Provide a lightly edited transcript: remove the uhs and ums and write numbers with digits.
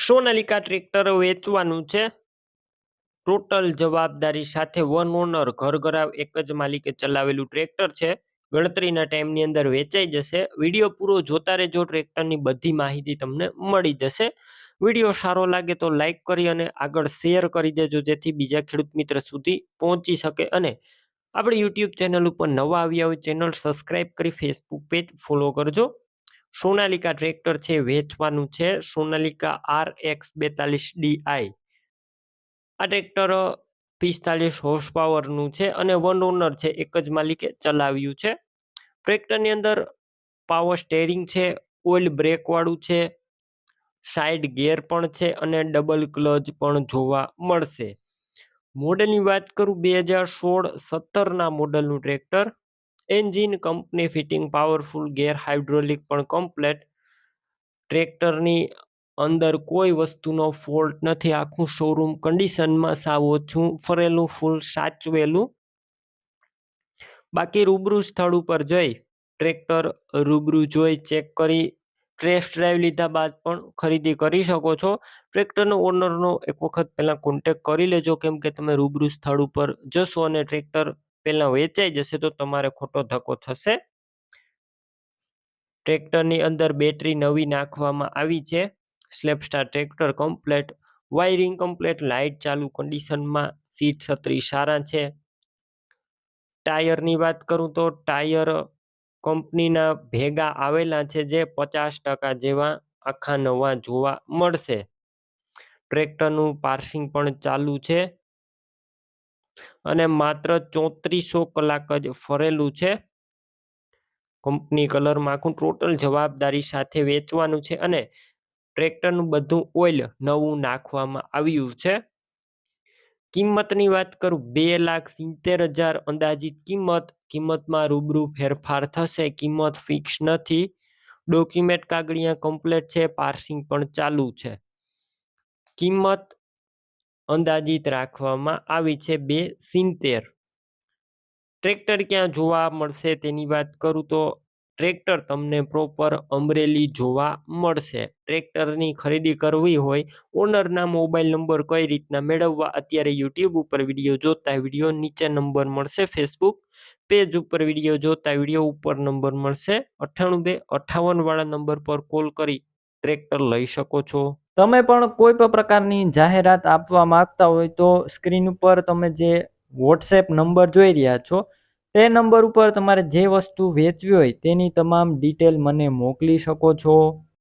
Sonalika tractor વેચવાનું છે. Total જવાબદારી સાથે વન ઓનર ઘર એક જ માલિકે ચલાવેલું ટ્રેક્ટર છે. ગણતરીના ટાઈમની અંદર વેચાઈ જશે. વિડીયો પૂરો જોતા રહેજો, ટ્રેક્ટરની બધી માહિતી તમને મળી જશે. વિડીયો સારો લાગે તો લાઈક કરી અને આગળ શેર કરી દેજો, જેથી બીજા ખેડૂત મિત્ર સુધી પહોંચી શકે. અને આપણે યુટ્યુબ ચેનલ ઉપર નવા આવ્યા હોય ચેનલ સબસ્ક્રાઈબ કરી ફેસબુક પેજ ફોલો કરજો. સોનાલિકા ટ્રેક્ટર છે વેચવાનું છે. સોનાલિકા RX42DI. આ ટ્રેક્ટર 45 હોર્સ પાવરનું છે અને વન ઓનર છે, એક જ માલિકે ચલાવ્યું છે. ટ્રેક્ટરની અંદર પાવર સ્ટેરિંગ છે, ઓઇલ બ્રેક વાળું છે, સાઈડ ગિયર પણ છે અને ડબલ ક્લચ પણ જોવા મળશે. મોડેલની વાત કરું 2016-17 મોડલનું tractor. Engine company fitting, powerful gear hydraulic પણ કમ્પ્લેટ. ટ્રેક્ટરની અંદર કોઈ વસ્તુનો ફોલ્ટ નથી. આખું શોરૂમ કન્ડિશનમાં, સાવ ઓછું ફરેલું, ફૂલ સાચવેલું. બાકી રૂબરૂ સ્થળ ઉપર જઈ ટ્રેક્ટર રૂબરૂ જોઈ ચેક કરી ટેસ્ટ ડ્રાઈવ લીધા બાદ પણ ખરીદી કરી શકો છો. ટ્રેક્ટરનો ઓનરનો એક વખત પહેલા કોન્ટેક્ટ કરી લેજો, કેમ કે તમે રૂબરૂ સ્થળ ઉપર જશો અને ટ્રેક્ટર પહેલા વેચાઈ જશે તો તમારે ખોટો ધક્કો થશે. ટ્રેક્ટરની અંદર બેટરી નવી નાખવામાં આવી છે. સ્લેપસ્ટાર tractor complete, wiring complete, light ચાલુ કન્ડિશનમાં, સીટ છત્રી સારા છે. ટાયરની વાત કરું તો ટાયર કંપનીના ભેગા આવેલા છે, જે 50% જેવા આખા નવા જોવા મળશે. ટ્રેક્ટરનું પાર્સિંગ પણ ચાલુ છે અને માત્ર 3400 કલાક જ ફરેલું છે. કંપની કલરમાં આખું ટોટલ જવાબદારી સાથે વેચવાનું છે અને ટ્રેક્ટરનું બધું ઓઇલ નવું નાખવામાં આવ્યું છે. કિંમતની વાત કરું 2,70,000 અંદાજિત કિંમતમાં રૂબરૂ ફેરફાર થશે. કિંમત ફિક્સ નથી. ડોક્યુમેન્ટ કાગળિયા કમ્પ્લેટ છે, પાર્સિંગ પણ ચાલુ છે. કિંમત અંદાજિત રાખવામાં આવી છે 2,70,000. ટ્રેક્ટર ક્યાં જોવા મળશે તેની વાત કરું તો ટ્રેક્ટર તમને પ્રોપર અમરેલી જોવા મળશે. ટ્રેક્ટરની ખરીદી કરવી હોય, ઓનરના મોબાઈલ નંબર કઈ રીતના મેળવવા, અત્યારે યુટ્યુબ ઉપર વિડીયો જોતા વિડીયો નીચે નંબર મળશે, ફેસબુક પેજ ઉપર વિડીયો જોતા વિડીયો ઉપર નંબર મળશે. 98 વાળા નંબર પર કોલ કરી ટ્રેક્ટર લઈ શકો છો. તમે પણ કોઈ પણ પ્રકારની જાહેરાત આપવા માંગતા હોય તો સ્ક્રીન ઉપર તમે જે વોટ્સએપ નંબર જોઈ રહ્યા છો તે નંબર ઉપર તમારે જે વસ્તુ વેચવી હોય તેની તમામ ડિટેલ મને મોકલી શકો છો.